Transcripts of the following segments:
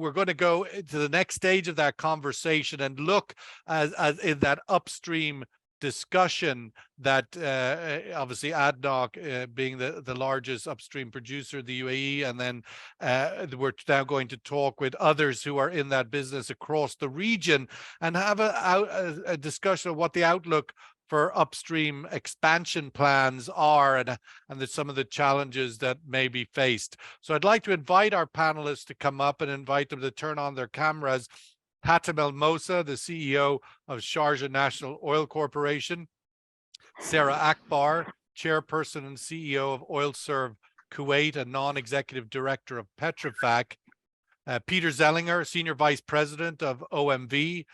we're going to go to the next stage of that conversation and look as in that upstream discussion that obviously ADNOC being the largest upstream producer in the UAE, and then we're now going to talk with others who are in that business across the region and have a discussion of what the outlook for upstream expansion plans are and some of the challenges that may be faced. So I'd like to invite our panelists to come up and invite them to turn on their cameras. Hatem Mosa, the CEO of Sharjah National Oil Corporation. Sara Akbar, Chairperson and CEO of OiLSERV Kuwait and Non-Executive Director of Petrofac. Peter Zeilinger, Senior Vice President of OMV,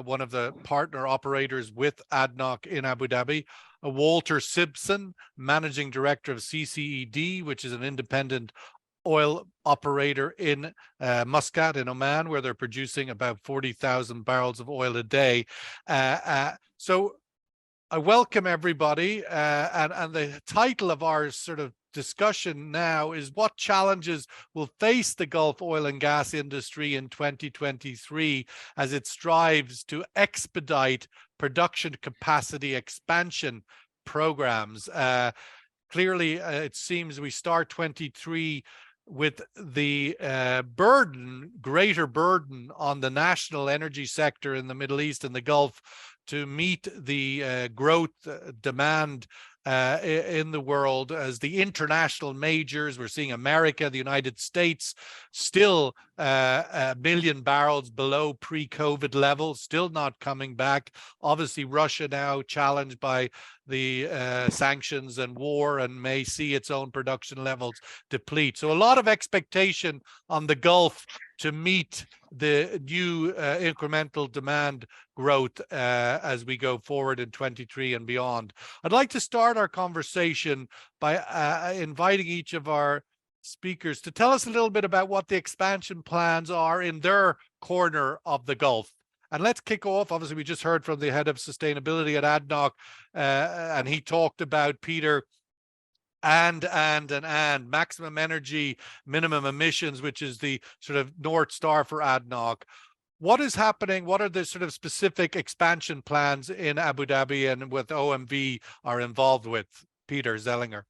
one of the partner operators with ADNOC in Abu Dhabi. Walter Simpson, Managing Director of CCED, which is an independent oil operator in Muscat in Oman, where they're producing about 40,000 barrels of oil a day. So I welcome everybody, and the title of our sort of discussion now is what challenges will face the Gulf oil and gas industry in 2023 as it strives to expedite production capacity expansion programs. Clearly, it seems we start 23 with the greater burden on the national energy sector in the Middle East and the Gulf to meet the growth demand in the world as the international majors. We're seeing America, the United States, still a million barrels below pre-COVID levels, still not coming back. Obviously, Russia now challenged by the sanctions and war and may see its own production levels deplete. So a lot of expectation on the Gulf to meet the new incremental demand growth as we go forward in 23 and beyond. I'd like to start our conversation by inviting each of our speakers to tell us a little bit about what the expansion plans are in their corner of the Gulf. And let's kick off. Obviously, we just heard from the head of sustainability at ADNOC, and he talked about, Peter, and maximum energy, minimum emissions, which is the sort of North Star for ADNOC. What is happening? What are the sort of specific expansion plans in Abu Dhabi and with OMV are involved with? Peter Zeilinger.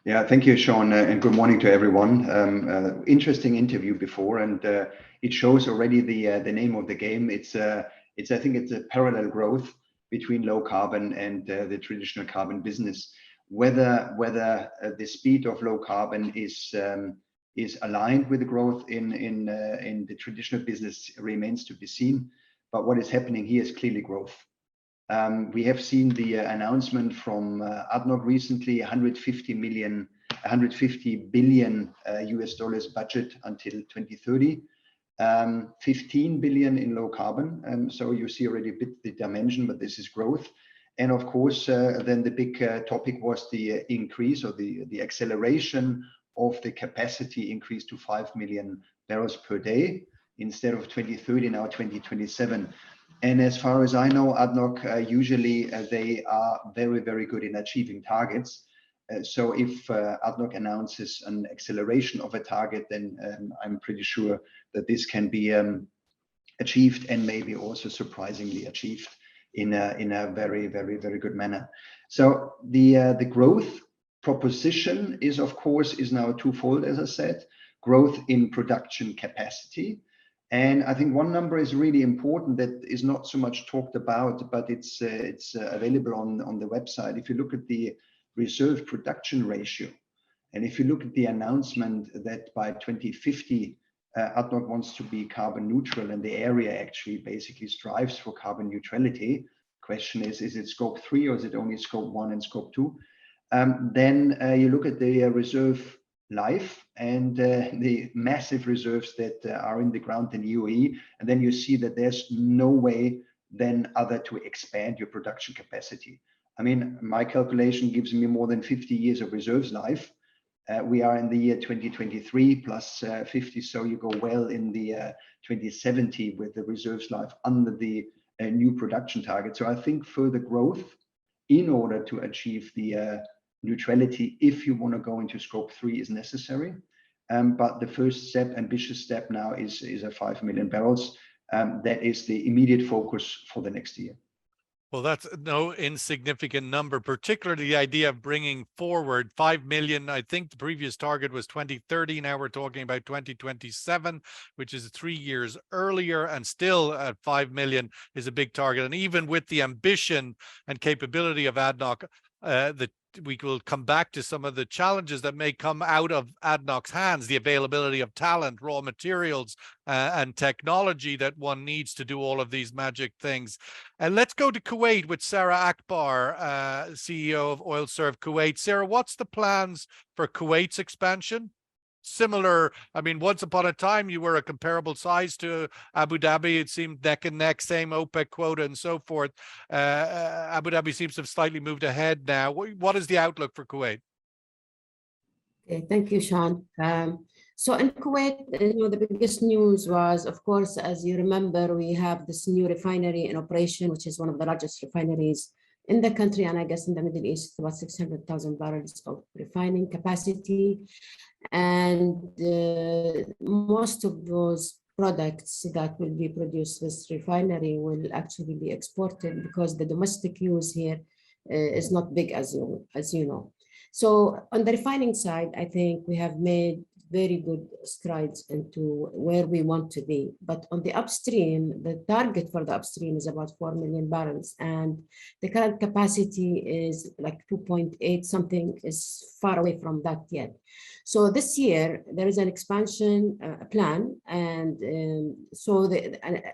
Yeah, thank you, Sean, and good morning to everyone. Interesting interview before, and it shows already the name of the game. I think it's a parallel growth between low carbon and the traditional carbon business. Whether the speed of low carbon is aligned with the growth in the traditional business remains to be seen. But what is happening here is clearly growth. We have seen the announcement from ADNOC recently, 150 billion US dollars budget until 2030, 15 billion in low carbon. So you see already a bit the dimension, but this is growth. And of course, then the big topic was the increase or the acceleration of the capacity increase to 5 million barrels per day instead of 2030, now 2027. And as far as I know, ADNOC usually they are very, very good in achieving targets. So if ADNOC announces an acceleration of a target, then I'm pretty sure that this can be achieved and maybe also surprisingly achieved in a very, very, very good manner. So the growth proposition is now twofold, as I said, growth in production capacity. And I think one number is really important that is not so much talked about, but it's available on the website. If you look at the reserve production ratio, and if you look at the announcement that by 2050, ADNOC wants to be carbon neutral, and the area actually basically strives for carbon neutrality. Question is it scope 3 or is it only scope 1 and scope 2? Then you look at the reserve life and the massive reserves that are in the ground in UAE, and then you see that there's no way then other to expand your production capacity. I mean, my calculation gives me more than 50 years of reserves life. We are in the year 2023 plus 50, so you go well in the 2070 with the reserves life under the new production target. So I think further growth in order to achieve the neutrality, if you want to go into scope 3, is necessary. but the first step, ambitious step now is a 5 million barrels. That is the immediate focus for the next year. Well, that's no insignificant number, particularly the idea of bringing forward 5 million. I think the previous target was 2030. Now we're talking about 2027, which is 3 years earlier, and still at 5 million is a big target. And even with the ambition and capability of ADNOC, we will come back to some of the challenges that may come out of ADNOC's hands, the availability of talent, raw materials, and technology that one needs to do all of these magic things. And let's go to Kuwait with Sara Akbar, CEO of OiLSERV Kuwait. Sara, what's the plans for Kuwait's expansion? Similar, I mean, once upon a time, you were a comparable size to Abu Dhabi. It seemed neck and neck, same OPEC quota and so forth. Abu Dhabi seems to have slightly moved ahead now. What is the outlook for Kuwait? Okay, thank you, Sean. So in Kuwait, the biggest news was, of course, as you remember, we have this new refinery in operation, which is one of the largest refineries in the country, and I guess in the Middle East, about 600,000 barrels of refining capacity. And most of those products that will be produced with refinery will actually be exported, because the domestic use here is not big, as you know. So on the refining side, I think we have made very good strides into where we want to be. But on the upstream, the target for the upstream is about 4 million barrels. And the current capacity is like 2.8 something, is far away from that yet. So this year, there is an expansion plan. And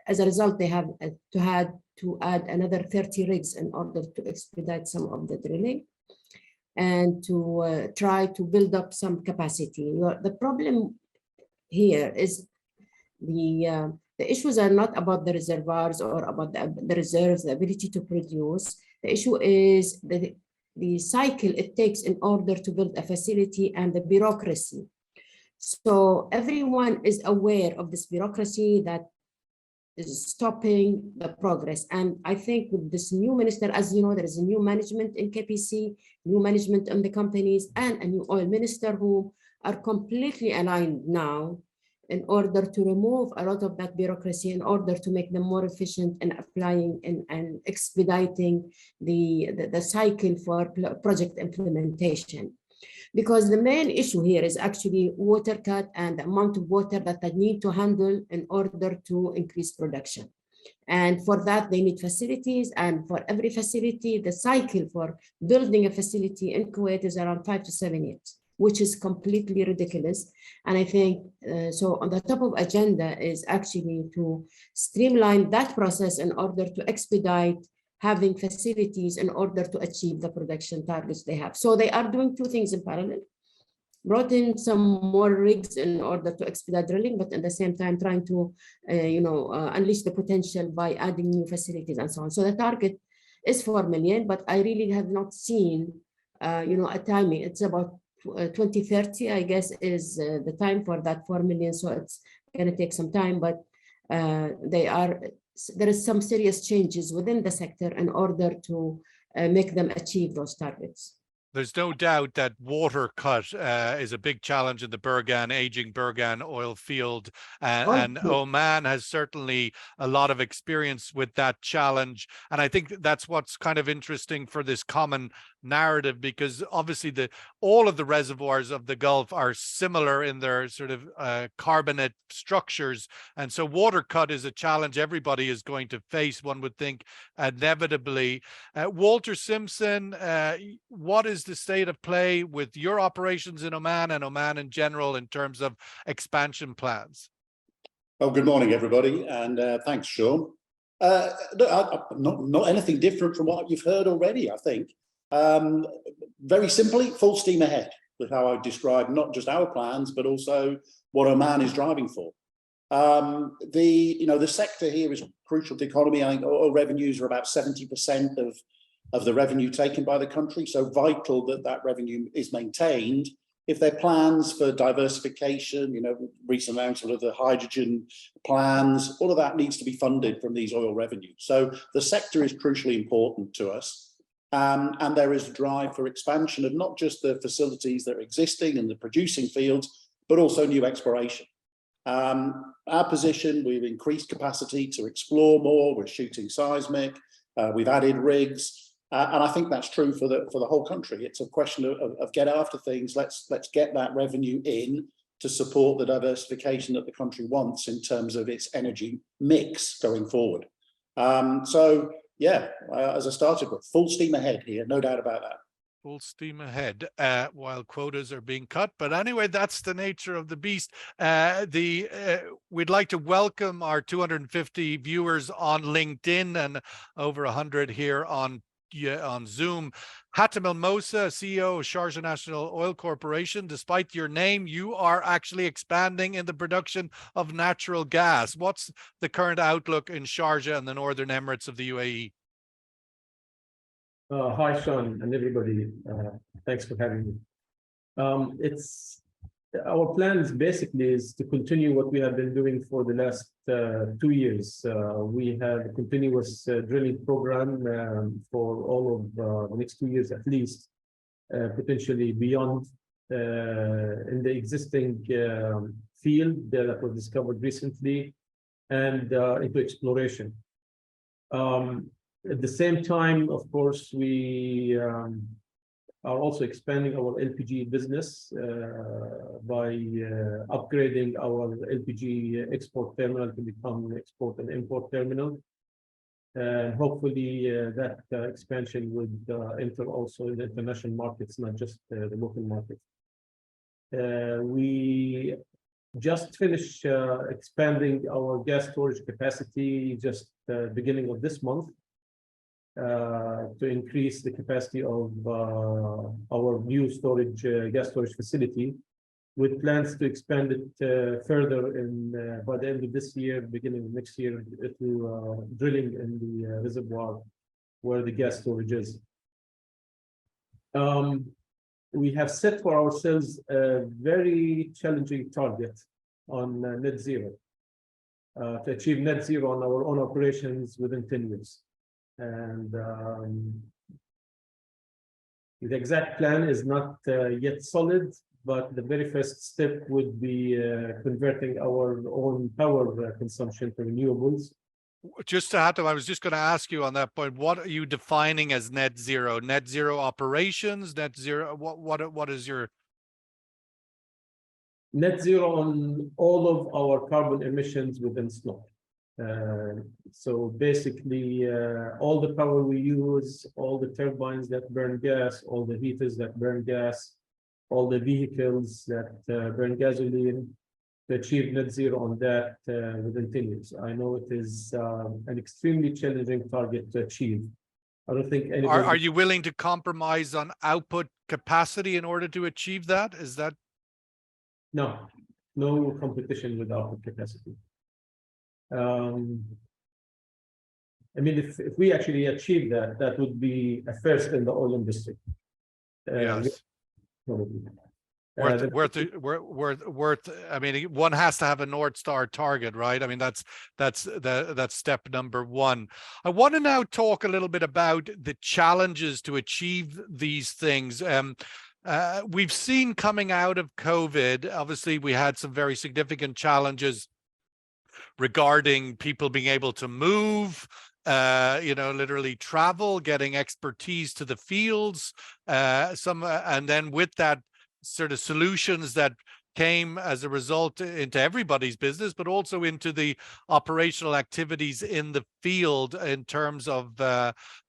as a result, they have to add another 30 rigs in order to expedite some of the drilling and to try to build up some capacity. The problem here is the issues are not about the reservoirs or about the reserves, the ability to produce. The issue is the cycle it takes in order to build a facility and the bureaucracy. So everyone is aware of this bureaucracy that is stopping the progress. And I think with this new minister, as you know, there is a new management in KPC, new management in the companies, and a new oil minister who are completely aligned now in order to remove a lot of that bureaucracy, in order to make them more efficient in applying and expediting the cycle for project implementation. Because the main issue here is actually water cut and the amount of water that they need to handle in order to increase production. And for that, they need facilities. And for every facility, the cycle for building a facility in Kuwait is around 5 to 7 years, which is completely ridiculous. And I think, so on the top of agenda is actually to streamline that process in order to expedite having facilities in order to achieve the production targets they have. So they are doing two things in parallel. Brought in some more rigs in order to expedite drilling, but at the same time trying to unleash the potential by adding new facilities and so on. So the target is 4 million, but I really have not seen a timing. It's about 2030, I guess, is the time for that 4 million. So it's going to take some time, but there is some serious changes within the sector in order to make them achieve those targets. There's no doubt that water cut is a big challenge in the Burgan, aging Burgan oil field. And Oman has certainly a lot of experience with that challenge. And I think that's what's kind of interesting for this common narrative, because obviously all of the reservoirs of the Gulf are similar in their sort of carbonate structures. And so water cut is a challenge everybody is going to face, one would think, inevitably. Walter Simpson, what is the state of play with your operations in Oman and Oman in general in terms of expansion plans? Well, good morning, everybody, and thanks, Sean. Not anything different from what you've heard already, I think. Very simply, full steam ahead with how I describe not just our plans, but also what Oman is driving for. The sector here is crucial to the economy. I think oil revenues are about 70% of the revenue taken by the country. So vital that revenue is maintained. If there are plans for diversification, recent announcement of the hydrogen plans, all of that needs to be funded from these oil revenues. So the sector is crucially important to us. And there is a drive for expansion of not just the facilities that are existing and the producing fields, but also new exploration. Our position, we've increased capacity to explore more. We're shooting seismic. We've added rigs, and I think that's true for the whole country. It's a question of get after things. Let's get that revenue in to support the diversification that the country wants in terms of its energy mix going forward. So yeah, as I started with, full steam ahead here, no doubt about that. Full steam ahead while quotas are being cut. But anyway, that's the nature of the beast. We'd like to welcome our 250 viewers on LinkedIn and over 100 here on Zoom. Hatem Mosa, CEO of Sharjah National Oil Corporation. Despite your name, you are actually expanding in the production of natural gas. What's the current outlook in Sharjah and the Northern Emirates of the UAE? Hi, Sean, and everybody. Thanks for having me. It's our plans basically is to continue what we have been doing for the last 2 years. We have a continuous drilling program for all of the next 2 years at least, potentially beyond in the existing field that was discovered recently, and into exploration. At the same time, of course, we are also expanding our LPG business by upgrading our LPG export terminal to become an export and import terminal. And hopefully that expansion would enter also in the international markets, not just the local market. We just finished expanding our gas storage capacity just beginning of this month. To increase the capacity of our new storage gas storage facility, with plans to expand it further by the end of this year, beginning of next year, to drilling in the reservoir where the gas storage is. We have set for ourselves a very challenging target on net zero, to achieve net zero on our own operations within 10 years. And the exact plan is not yet solid, but the very first step would be converting our own power consumption to renewables. Just to Hatem, I was just going to ask you on that point, what are you defining as net zero? Net zero operations, net zero, what is your... Net zero on all of our carbon emissions within SNOC. So basically, all the power we use, all the turbines that burn gas, all the heaters that burn gas, all the vehicles that burn gasoline, to achieve net zero on that within 10 years. I know it is an extremely challenging target to achieve. I don't think anybody... Are you willing to compromise on output capacity in order to achieve that? Is that... No, no competition with output capacity. I mean, if we actually achieve that, that would be a first in the oil industry. Yes. Probably. Worth. I mean, one has to have a North Star target, right? I mean, that's step number one. I want to now talk a little bit about the challenges to achieve these things. We've seen coming out of COVID, obviously, we had some very significant challenges regarding people being able to move, literally travel, getting expertise to the fields, and then with that sort of solutions that came as a result into everybody's business, but also into the operational activities in the field in terms of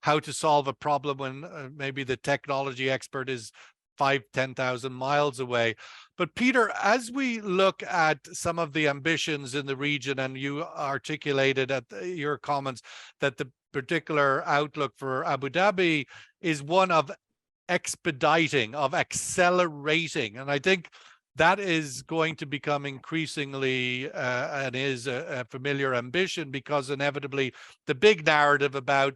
how to solve a problem when maybe the technology expert is 5,000-10,000 miles away. But Peter, as we look at some of the ambitions in the region, and you articulated at your comments that the particular outlook for Abu Dhabi is one of expediting, of accelerating, and I think that is going to become increasingly and is a familiar ambition, because inevitably the big narrative about,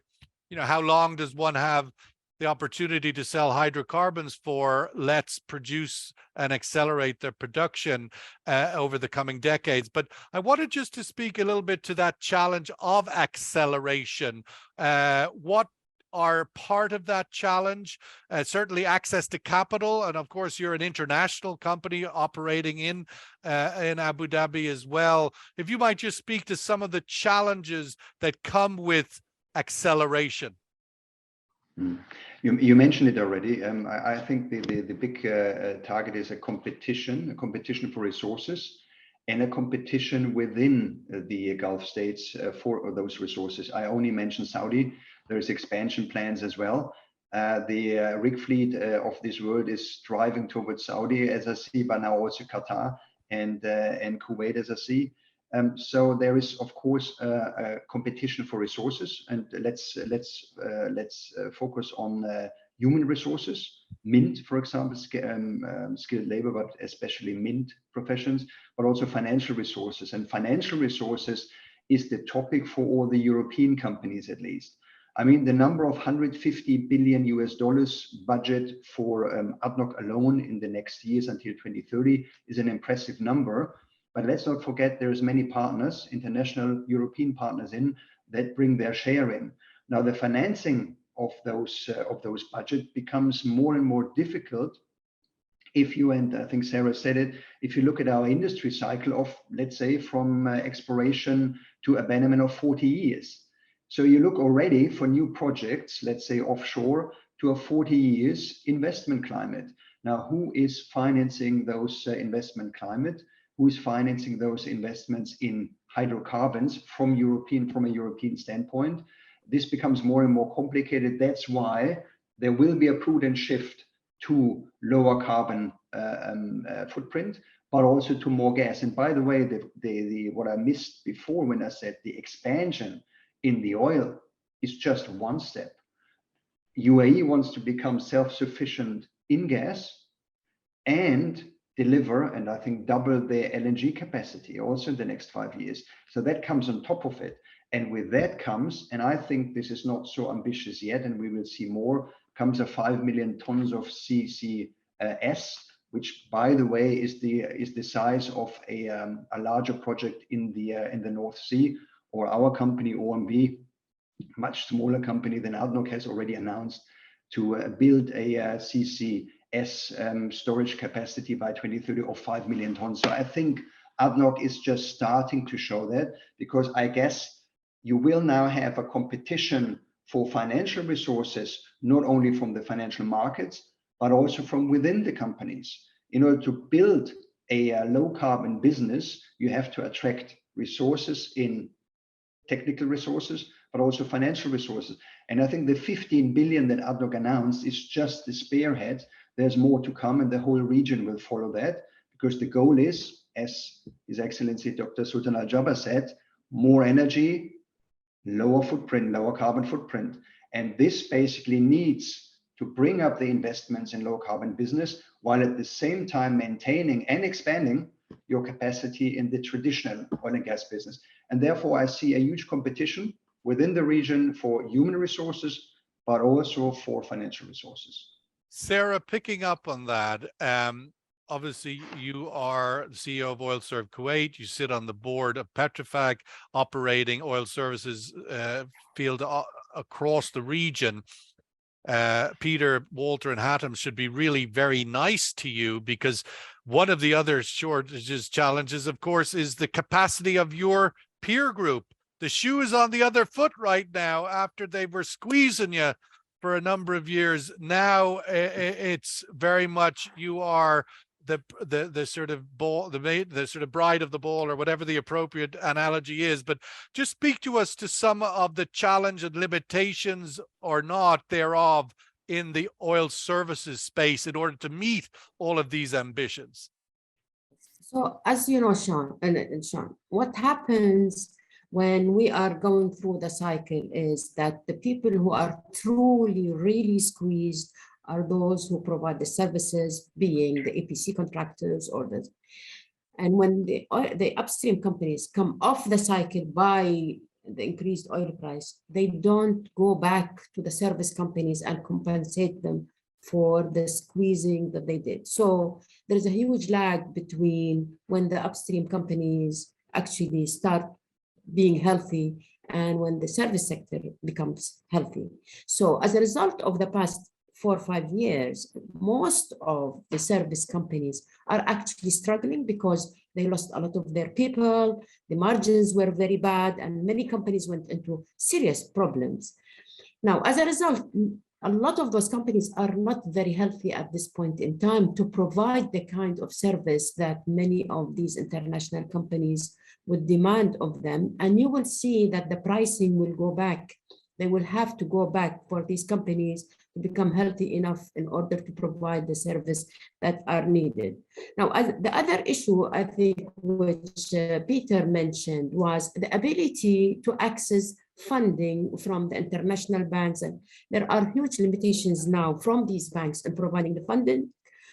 how long does one have the opportunity to sell hydrocarbons for, let's produce and accelerate their production over the coming decades. But I wanted just to speak a little bit to that challenge of acceleration. What are part of that challenge. Certainly access to capital, and of course you're an international company operating in Abu Dhabi as well. If you might just speak to some of the challenges that come with acceleration. You mentioned it already. I think the big target is a competition for resources, and a competition within the Gulf states for those resources. I only mentioned Saudi. There's expansion plans as well. The rig fleet of this world is driving towards Saudi, as I see, but now also Qatar and Kuwait, as I see. So there is, of course, a competition for resources, and let's focus on human resources. Mint, for example, skilled labor, but especially mint professions, but also financial resources. And financial resources is the topic for all the European companies, at least. I mean, the number of $150 billion budget for ADNOC alone in the next years until 2030 is an impressive number. But let's not forget there's many partners, international European partners that bring their share in. Now the financing of those budget becomes more and more difficult if you, and I think Sara said it, if you look at our industry cycle of, let's say, from exploration to abandonment of 40 years. So you look already for new projects, let's say offshore, to a 40 years investment climate. Now, who is financing those investment climate? Who is financing those investments in hydrocarbons from a European standpoint? This becomes more and more complicated. That's why there will be a prudent shift to lower carbon footprint, but also to more gas. And by the way, what I missed before when I said the expansion in the oil is just one step. UAE wants to become self-sufficient in gas and deliver, and I think double their LNG capacity also in the next 5 years. So that comes on top of it. And with that comes, and I think this is not so ambitious yet, and we will see more, comes a 5 million tons of CCS, which, by the way, is the size of a larger project in the North Sea. Or our company, OMV, much smaller company than ADNOC, has already announced to build a CCS storage capacity by 2030 of 5 million tons. So I think ADNOC is just starting to show that, because I guess you will now have a competition for financial resources, not only from the financial markets, but also from within the companies. In order to build a low carbon business, you have to attract resources in technical resources, but also financial resources. And I think the 15 billion that ADNOC announced is just the spearhead. There's more to come, and the whole region will follow that, because the goal is, as His Excellency Dr. Sultan Al Jaber said, more energy, lower footprint, lower carbon footprint. And this basically needs to bring up the investments in low carbon business, while at the same time maintaining and expanding your capacity in the traditional oil and gas business. And therefore, I see a huge competition within the region for human resources, but also for financial resources. Sara, picking up on that, obviously you are the CEO of OiLSERV Kuwait. You sit on the board of Petrofac, operating oil services field across the region. Peter, Walter, and Hatem should be really very nice to you, because one of the other challenges, of course, is the capacity of your peer group. The shoe is on the other foot right now after they were squeezing you for a number of years. Now it's very much you are the sort of ball, the sort of bride of the ball, or whatever the appropriate analogy is. But just speak to us to some of the challenge and limitations or not thereof in the oil services space in order to meet all of these ambitions. So as you know, Sean, and Sean, what happens when we are going through the cycle is that the people who are truly, really squeezed are those who provide the services, being the EPC contractors or the, and when the upstream companies come off the cycle by the increased oil price, they don't go back to the service companies and compensate them for the squeezing that they did. So there's a huge lag between when the upstream companies actually start being healthy and when the service sector becomes healthy. So as a result of the past 4 or 5 years, most of the service companies are actually struggling because they lost a lot of their people, the margins were very bad, and many companies went into serious problems. Now, as a result, a lot of those companies are not very healthy at this point in time to provide the kind of service that many of these international companies would demand of them. And you will see that the pricing will go back. They will have to go back for these companies to become healthy enough in order to provide the service that are needed. Now, the other issue, I think, which Peter mentioned, was the ability to access funding from the international banks. And there are huge limitations now from these banks in providing the funding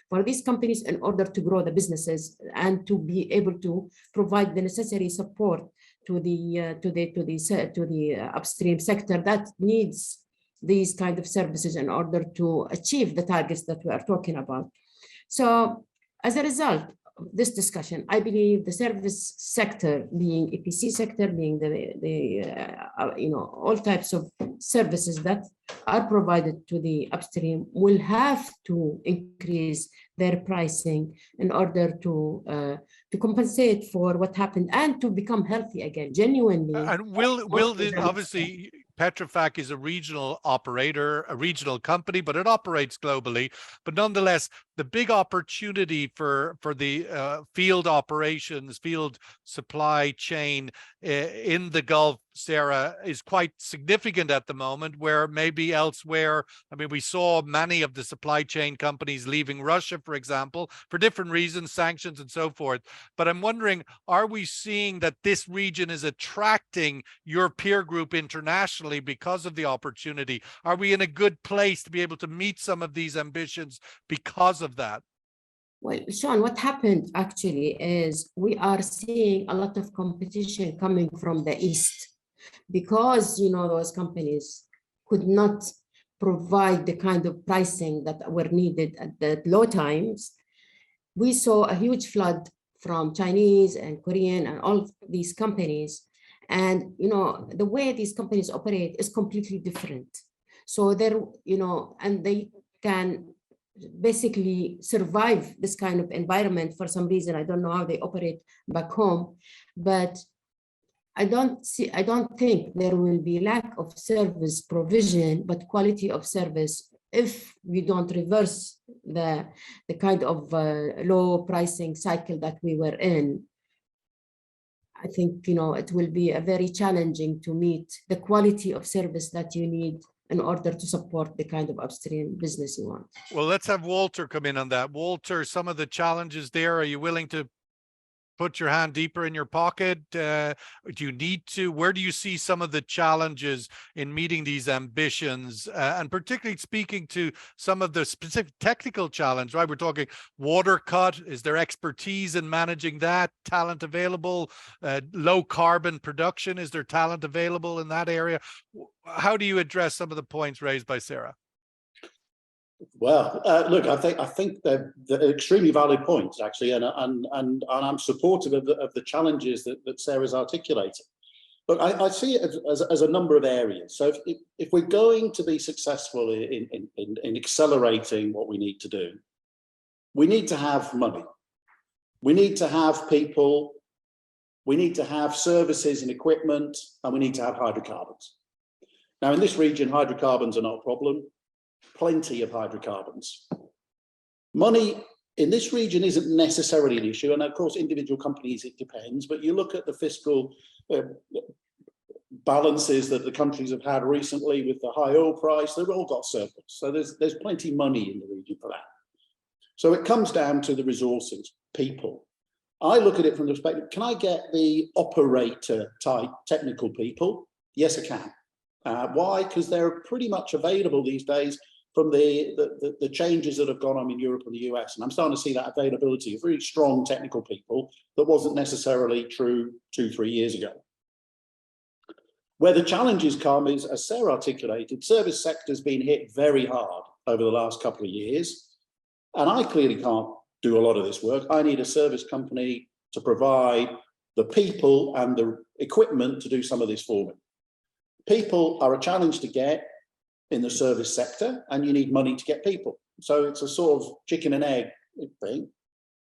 for these companies in order to grow the businesses and to be able to provide the necessary support to the upstream sector that needs these kind of services in order to achieve the targets that we are talking about. So as a result of this discussion, I believe the service sector, being EPC sector, being all types of services that are provided to the upstream, will have to increase their pricing in order to compensate for what happened and to become healthy again, genuinely. And will the, obviously, Petrofac is a regional operator, a regional company, but it operates globally. But nonetheless, the big opportunity for the field operations, field supply chain in the Gulf, Sara, is quite significant at the moment, where maybe elsewhere, I mean, we saw many of the supply chain companies leaving Russia, for example, for different reasons, sanctions and so forth. But I'm wondering, are we seeing that this region is attracting your peer group internationally because of the opportunity? Are we in a good place to be able to meet some of these ambitions because of that? Well, Sean, what happened actually is we are seeing a lot of competition coming from the East because, those companies could not provide the kind of pricing that were needed at the low times. We saw a huge flood from Chinese and Korean and all these companies. And, the way these companies operate is completely different. So they're, and they can basically survive this kind of environment for some reason. I don't know how they operate back home, but I don't think there will be lack of service provision, but quality of service if we don't reverse the kind of low pricing cycle that we were in. I think, it will be a very challenging to meet the quality of service that you need in order to support the kind of upstream business you want. Well, let's have Walter come in on that. Walter, some of the challenges there, are you willing to put your hand deeper in your pocket? Do you need to? Where do you see some of the challenges in meeting these ambitions? And particularly speaking to some of the specific technical challenge, right? We're talking water cut. Is there expertise in managing that? Talent available? Low carbon production. Is there talent available in that area? How do you address some of the points raised by Sara? Well, look, I think they're extremely valid points, actually, and I'm supportive of the challenges that Sara's articulating. But I see it as a number of areas. So if we're going to be successful in accelerating what we need to do, we need to have money. We need to have people. We need to have services and equipment, and we need to have hydrocarbons. Now, in this region, hydrocarbons are not a problem. Plenty of hydrocarbons. Money in this region isn't necessarily an issue, and of course individual companies, it depends, but you look at the fiscal balances that the countries have had recently with the high oil price, they've all got surplus, so there's plenty of money in the region for that. So it comes down to the resources, people. I look at it from the perspective, can I get the operator type technical people? Yes, I can. Why? Because they're pretty much available these days from the changes that have gone on in Europe and the US. And I'm starting to see that availability of really strong technical people that wasn't necessarily true 2-3 years ago. Where the challenges come is, as Sara articulated, service sector's been hit very hard over the last couple of years. And I clearly can't do a lot of this work. I need a service company to provide the people and the equipment to do some of this for me. people are a challenge to get in the service sector, and you need money to get people. So it's a sort of chicken and egg thing.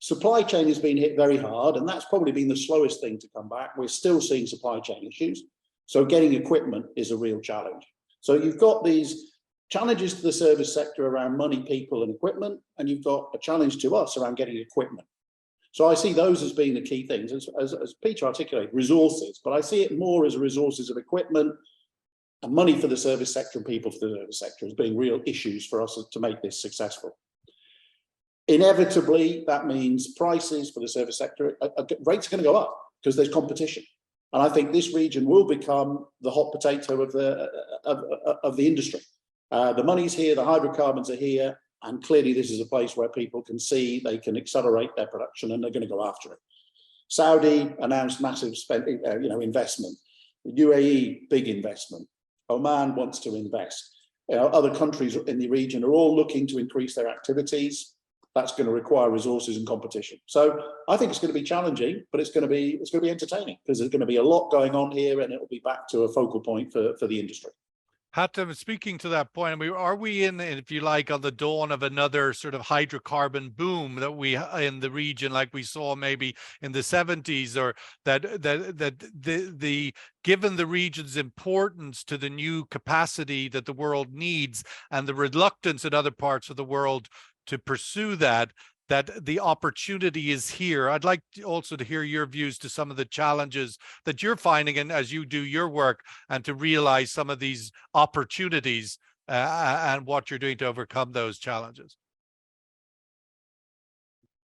Supply chain has been hit very hard, and that's probably been the slowest thing to come back. We're still seeing supply chain issues. So getting equipment is a real challenge. So you've got these challenges to the service sector around money, people, and equipment, and you've got a challenge to us around getting equipment. So I see those as being the key things, as Peter articulated, resources, but I see it more as resources of equipment and money for the service sector and people for the service sector as being real issues for us to make this successful. Inevitably, that means prices for the service sector, rates are going to go up because there's competition. And I think this region will become the hot potato of the industry. The money's here, the hydrocarbons are here, and clearly this is a place where people can see they can accelerate their production, and they're going to go after it. Saudi announced massive spending, investment. The UAE, big investment. Oman wants to invest. Other countries in the region are all looking to increase their activities. That's going to require resources and competition. So I think it's going to be challenging, but it's going to be entertaining, because there's going to be a lot going on here, and it will be back to a focal point for the industry. Hatem, speaking to that point, are we in, if you like, on the dawn of another sort of hydrocarbon boom that we in the region, like we saw maybe in the 70s, or that given the region's importance to the new capacity that the world needs, and the reluctance in other parts of the world to pursue that the opportunity is here? I'd like also to hear your views to some of the challenges that you're finding, and as you do your work, and to realize some of these opportunities and what you're doing to overcome those challenges.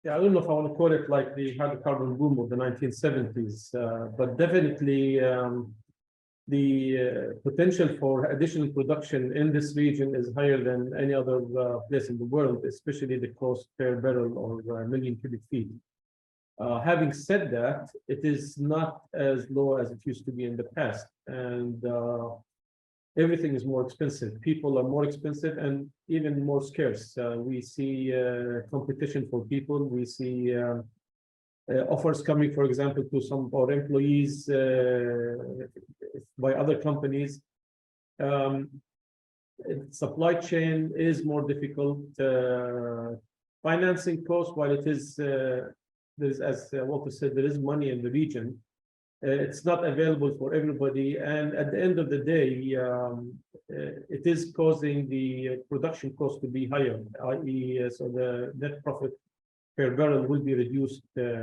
Yeah, I don't know if I want to call it like the hydrocarbon boom of the 1970s, but definitely the potential for additional production in this region is higher than any other place in the world, especially the cost per barrel or million cubic feet. Having said that, it is not as low as it used to be in the past, and everything is more expensive. People are more expensive and even more scarce. We see competition for people. We see offers coming, for example, to some of our employees by other companies. Supply chain is more difficult. Financing costs, while it is, there's, as Walter said, there is money in the region, it's not available for everybody. And at the end of the day, it is causing the production cost to be higher, i.e., so the net profit per barrel will be reduced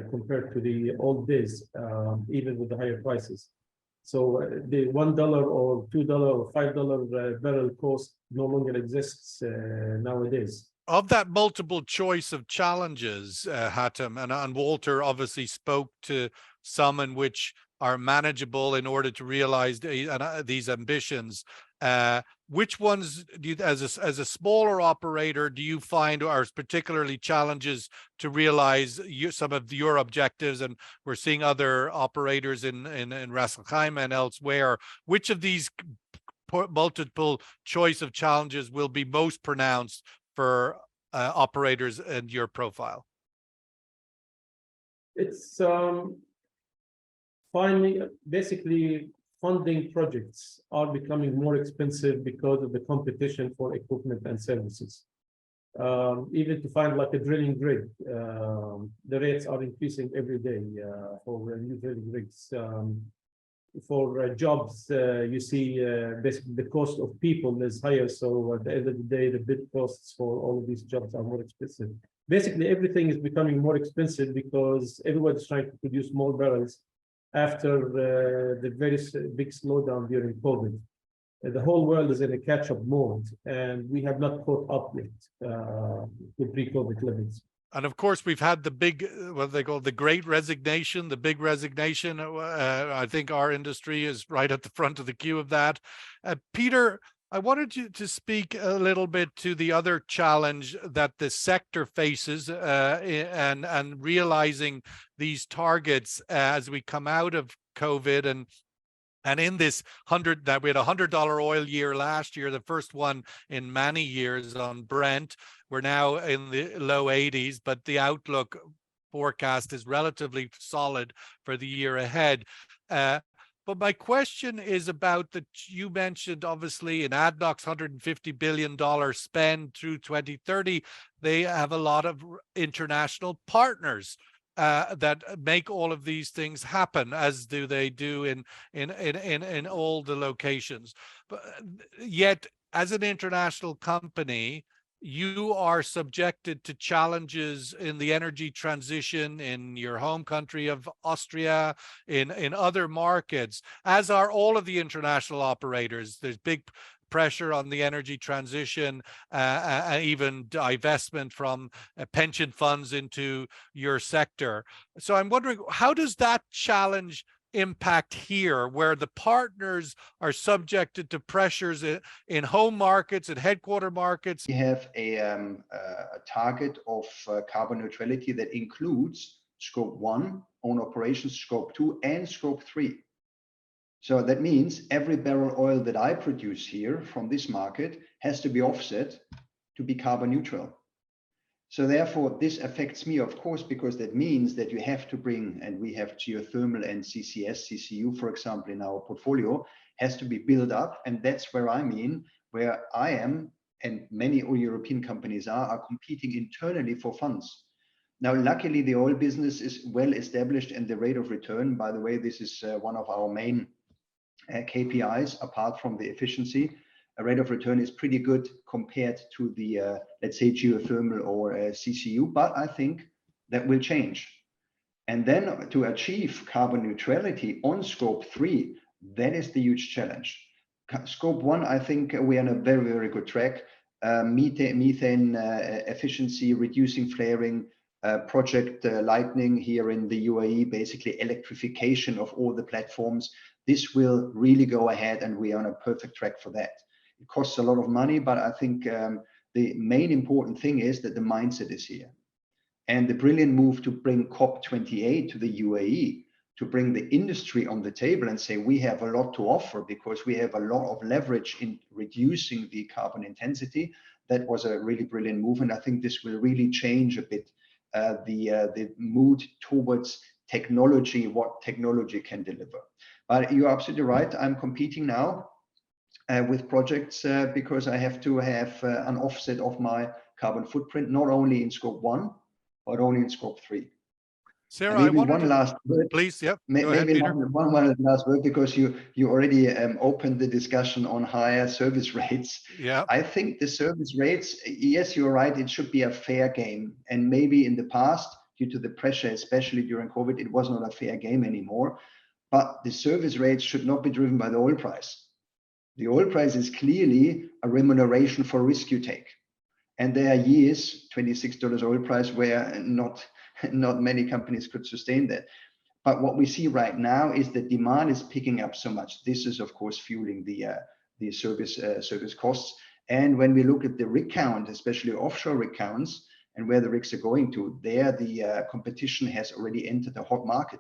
compared to the old days, even with the higher prices. So the $1 or $2 or $5 barrel cost no longer exists nowadays. Of that multiple choice of challenges, Hatem, and Walter obviously spoke to some in which are manageable in order to realize these ambitions. Which ones do you, as a smaller operator, do you find are particularly challenges to realize some of your objectives? And we're seeing other operators in Ras Al Khaimah and elsewhere. Which of these multiple choice of challenges will be most pronounced for operators in your profile? It's finally, basically, funding projects are becoming more expensive because of the competition for equipment and services. Even to find like a drilling rig, the rates are increasing every day for new drilling rigs. For jobs, you see basically the cost of people is higher. So at the end of the day, the bid costs for all of these jobs are more expensive. Basically, everything is becoming more expensive because everybody's trying to produce more barrels after the very big slowdown during COVID. The whole world is in a catch-up mode, and we have not caught up yet with pre-COVID levels. And of course, we've had the big, what they call the great resignation, the big resignation. I think our industry is right at the front of the queue of that. Peter, I wanted you to speak a little bit to the other challenge that the sector faces and realizing these targets as we come out of COVID. And in this we had $100 oil year last year, the first one in many years on Brent. We're now in the low 80s, but the outlook forecast is relatively solid for the year ahead. But my question is about that you mentioned, obviously, in ADNOC's $150 billion spend through 2030, they have a lot of international partners that make all of these things happen, as do they do in all the locations. But yet, as an international company, you are subjected to challenges in the energy transition in your home country of Austria, in other markets, as are all of the international operators. There's big pressure on the energy transition, and even divestment from pension funds into your sector. So I'm wondering, how does that challenge impact here, where the partners are subjected to pressures in home markets and headquarter markets? We have a target of carbon neutrality that includes scope 1, own operations, scope 2, and scope 3. So that means every barrel oil that I produce here from this market has to be offset to be carbon neutral. So therefore, this affects me, of course, because that means that you have to bring, and we have geothermal and CCS, CCU, for example, in our portfolio, has to be built up. And that's where I mean, where I am, and many European companies are competing internally for funds. Now, luckily, the oil business is well established, and the rate of return, by the way, this is one of our main KPIs, apart from the efficiency. A rate of return is pretty good compared to the, let's say, geothermal or CCU, but I think that will change. And then to achieve carbon neutrality on scope 3, that is the huge challenge. Scope 1, I think we are on a very, very good track. Methane efficiency, reducing flaring, Project Lightning here in the UAE, basically electrification of all the platforms. This will really go ahead, and we are on a perfect track for that. It costs a lot of money, but I think the main important thing is that the mindset is here. And the brilliant move to bring COP28 to the UAE, to bring the industry on the table and say, we have a lot to offer because we have a lot of leverage in reducing the carbon intensity. That was a really brilliant move. And I think this will really change a bit the mood towards technology, what technology can deliver. But you're absolutely right. I'm competing now with projects because I have to have an offset of my carbon footprint, not only in scope 1, but only in scope 3. Sarah, I wanted one last word. Please, yeah. Maybe one last word, because you already opened the discussion on higher service rates. Yeah. I think the service rates, yes, you're right, it should be a fair game. And maybe in the past, due to the pressure, especially during COVID, it was not a fair game anymore. But the service rates should not be driven by the oil price. The oil price is clearly a remuneration for risk you take. And there are years, $26 oil price, where not many companies could sustain that. But what we see right now is that demand is picking up so much. This is, of course, fueling the service costs. And when we look at the rig count, especially offshore rig counts, and where the rigs are going to, there the competition has already entered the hot market.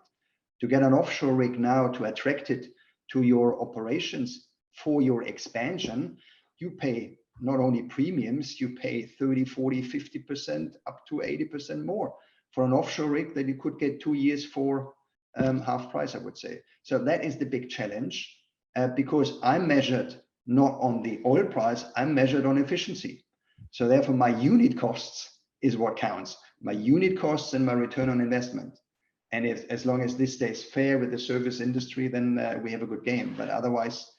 To get an offshore rig now, to attract it to your operations for your expansion, you pay not only premiums, you pay 30, 40, 50%, up to 80% more for an offshore rig that you could get 2 years for half price, I would say. So that is the big challenge, because I'm measured not on the oil price, I'm measured on efficiency. So therefore my unit costs is what counts. My unit costs and my return on investment. And as long as this stays fair with the service industry, then we have a good game. But otherwise,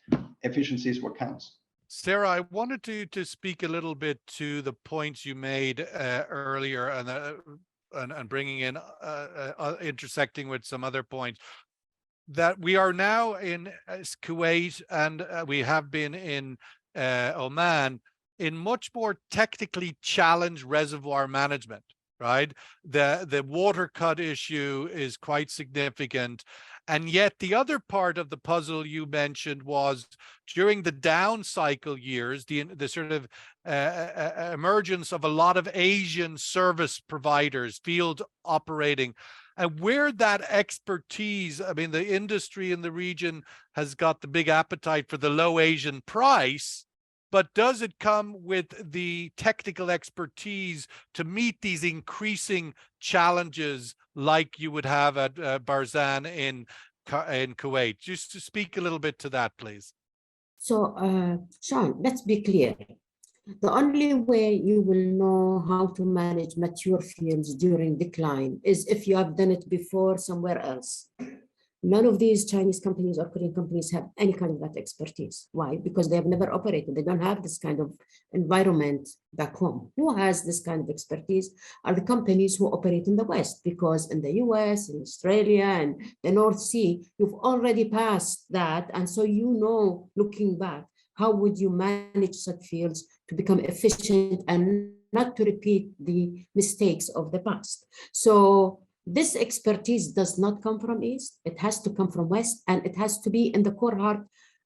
efficiency is what counts. Sara, I wanted to speak a little bit to the points you made earlier, and bringing in intersecting with some other points, that we are now in Kuwait, and we have been in Oman, in much more technically challenged reservoir management. Right, the water cut issue is quite significant, and yet the other part of the puzzle you mentioned was during the down cycle years, the sort of emergence of a lot of Asian service providers, field operating, and where that expertise. I mean, the industry in the region has got the big appetite for the low Asian price. But does it come with the technical expertise to meet these increasing challenges like you would have at Barzan in Kuwait. Just to speak a little bit to that, please. So, Sean, let's be clear. The only way you will know how to manage mature fields during decline is if you have done it before somewhere else. None of these Chinese companies or Korean companies have any kind of that expertise. Why? Because they have never operated. They don't have this kind of environment back home. Who has this kind of expertise are the companies who operate in the West, because in the US, in Australia, and the North Sea, you've already passed that. And so, you know, looking back, how would you manage such fields to become efficient and not to repeat the mistakes of the past? So this expertise does not come from East. It has to come from West, and it has to be in the core heart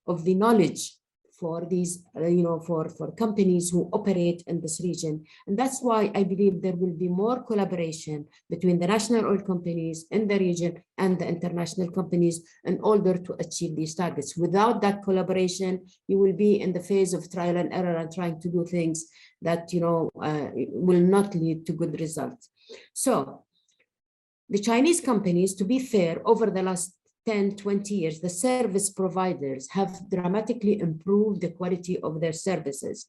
of the knowledge for these, for companies who operate in this region. And that's why I believe there will be more collaboration between the national oil companies in the region and the international companies in order to achieve these targets. Without that collaboration, you will be in the phase of trial and error and trying to do things that, will not lead to good results. So the Chinese companies, to be fair, over the last 10, 20 years, the service providers have dramatically improved the quality of their services,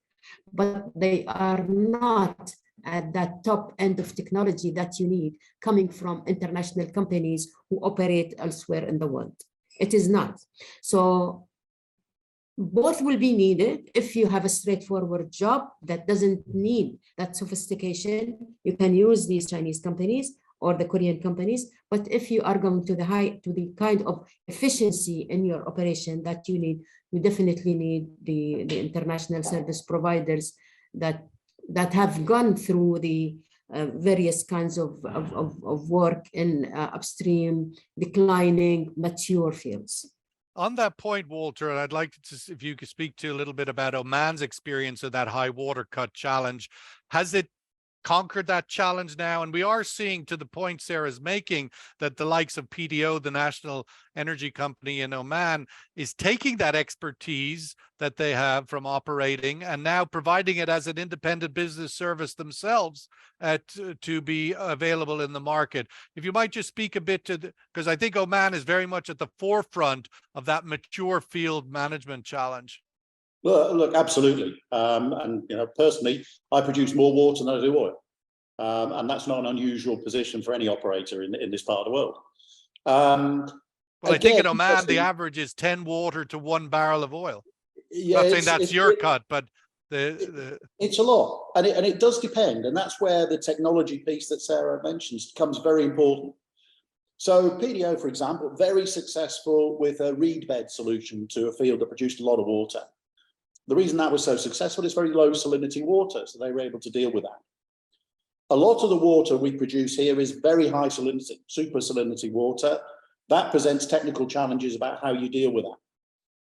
but they are not at that top end of technology that you need coming from international companies who operate elsewhere in the world. It is not. So both will be needed. If you have a straightforward job that doesn't need that sophistication, you can use these Chinese companies or the Korean companies. But if you are going to the kind of efficiency in your operation that you need, you definitely need the international service providers that have gone through the various kinds of work in upstream, declining, mature fields. On that point, Walter, and I'd like to, if you could speak to a little bit about Oman's experience of that high water cut challenge. Has it conquered that challenge now? And we are seeing, to the point Sarah's making, that the likes of PDO, the national energy company in Oman, is taking that expertise that they have from operating and now providing it as an independent business service themselves to be available in the market. If you might just speak a bit to because I think Oman is very much at the forefront of that mature field management challenge. Look, absolutely. And personally, I produce more water than I do oil, and that's not an unusual position for any operator in this part of the world. Well, I think in Oman the average is 10 water to 1 barrel of oil. Yeah, not saying that's your cut, but it's a lot, and it does depend, and that's where the technology piece that Sarah mentions becomes very important. So PDO, for example, very successful with a reed bed solution to a field that produced a lot of water. The reason that was so successful is very low salinity water, so they were able to deal with that. A lot of the water we produce here is very high salinity, super salinity water. That presents technical challenges about how you deal with that.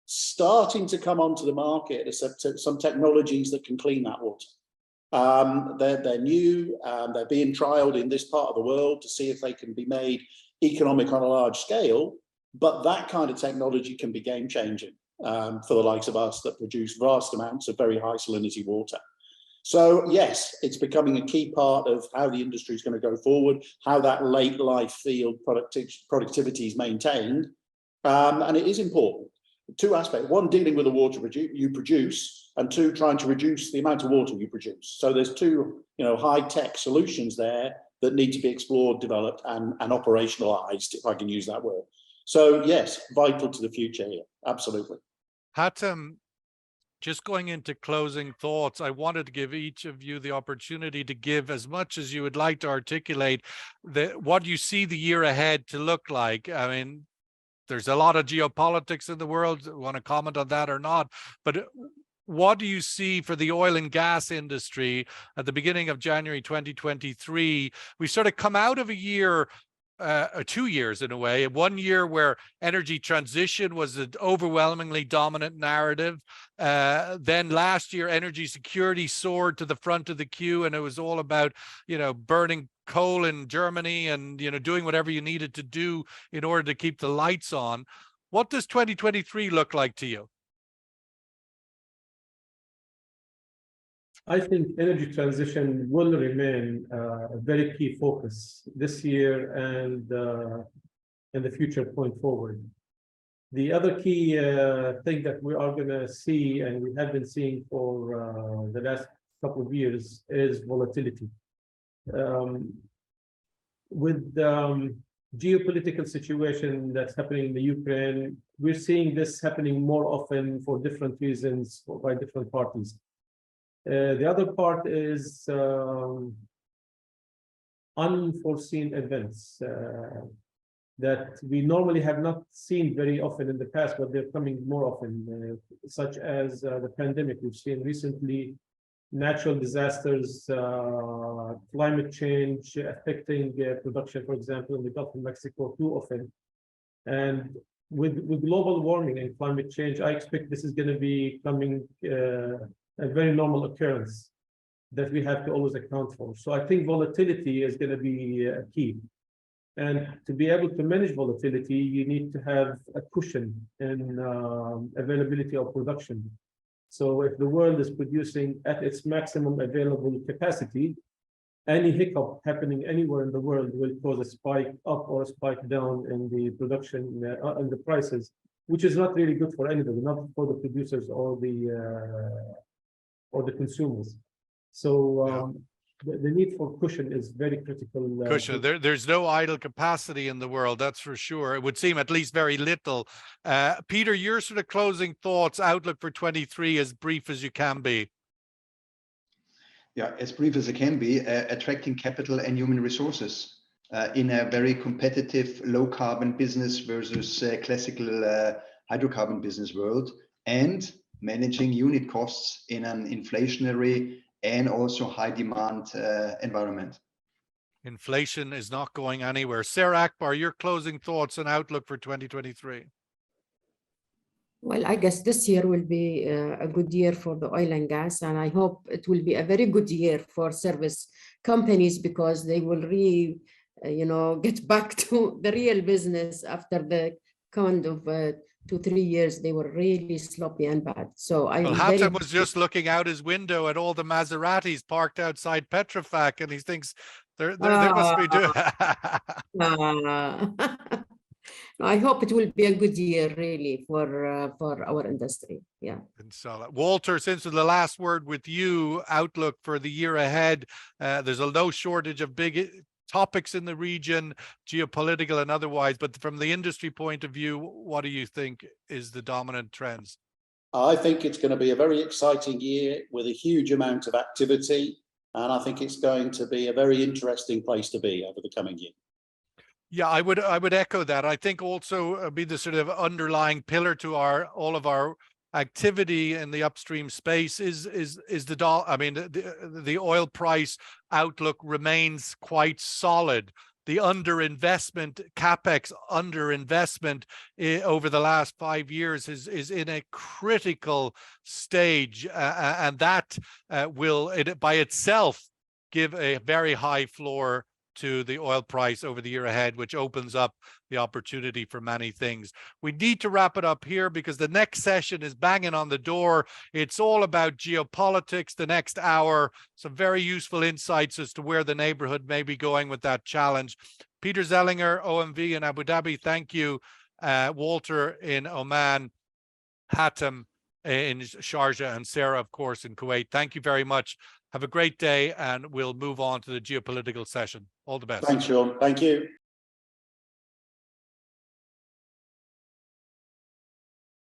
Starting to come onto the market are some technologies that can clean that water. They're new, they're being trialed in this part of the world to see if they can be made economic on a large scale, but that kind of technology can be game changing. For the likes of us that produce vast amounts of very high salinity water. So yes, it's becoming a key part of how the industry is going to go forward, how that late life field productivity is maintained. And it is important. Two aspects: one, dealing with the water you produce, and two, trying to reduce the amount of water you produce. So there's two high-tech solutions there that need to be explored, developed, and operationalized, if I can use that word. So yes, vital to the future here, absolutely. Hatem, just going into closing thoughts, I wanted to give each of you the opportunity to give as much as you would like to articulate what you see the year ahead to look like. I mean, there's a lot of geopolitics in the world. Want to comment on that or not? But what do you see for the oil and gas industry at the beginning of January 2023? We sort of come out of a year, 2 years in a way, 1 year where energy transition was an overwhelmingly dominant narrative. Then last year, energy security soared to the front of the queue, and it was all about, burning coal in Germany and, doing whatever you needed to do in order to keep the lights on. What does 2023 look like to you? I think energy transition will remain a very key focus this year and in the future point forward. The other key thing that we are going to see, and we have been seeing for the last couple of years, is volatility. With geopolitical situation that's happening in the Ukraine, we're seeing this happening more often for different reasons by different parties. The other part is unforeseen events that we normally have not seen very often in the past, but they're coming more often, such as the pandemic. We've seen recently natural disasters, climate change affecting production, for example, in the Gulf of Mexico too often. And with global warming and climate change, I expect this is going to be coming a very normal occurrence that we have to always account for. So I think volatility is going to be key. And to be able to manage volatility, you need to have a cushion in availability of production. So if the world is producing at its maximum available capacity, any hiccup happening anywhere in the world will cause a spike up or a spike down in the production and the prices, which is not really good for anybody, not for the producers or the consumers. So the need for cushion is very critical. Cushion. There's no idle capacity in the world, that's for sure. It would seem at least very little. Peter, your sort of closing thoughts, outlook for 23, as brief as you can be. Yeah, as brief as it can be, attracting capital and human resources in a very competitive low carbon business versus classical hydrocarbon business world, and managing unit costs in an inflationary and also high demand environment. Inflation is not going anywhere. Sara, Akbar, your closing thoughts and outlook for 2023. Well, I guess this year will be a good year for the oil and gas, and I hope it will be a very good year for service companies, because they will get back to the real business after the kind of 2-3 years they were really sloppy and bad. So Hatem was just looking out his window at all the Maseratis parked outside Petrofac, and he thinks there must be doing. I hope it will be a good year, really, for our industry. Yeah. Inshallah. Walter, since the last word with you, outlook for the year ahead. There's no shortage of big topics in the region, geopolitical and otherwise, but from the industry point of view, what do you think is the dominant trends? I think it's going to be a very exciting year with a huge amount of activity, and I think it's going to be a very interesting place to be over the coming year. Yeah, I would echo that. I think also be the sort of underlying pillar to all of our activity in the upstream space is the oil price outlook remains quite solid. The underinvestment, CapEx underinvestment over the last 5 years is in a critical stage, and that will by itself give a very high floor to the oil price over the year ahead, which opens up the opportunity for many things. We need to wrap it up here because the next session is banging on the door. It's all about geopolitics the next hour, some very useful insights as to where the neighborhood may be going with that challenge. Peter Zeilinger, OMV in Abu Dhabi, thank you. Walter in Oman, Hatem in Sharjah, and Sara, of course, in Kuwait. Thank you very much. Have a great day, and we'll move on to the geopolitical session. All the best. Thanks, Sean. Thank you.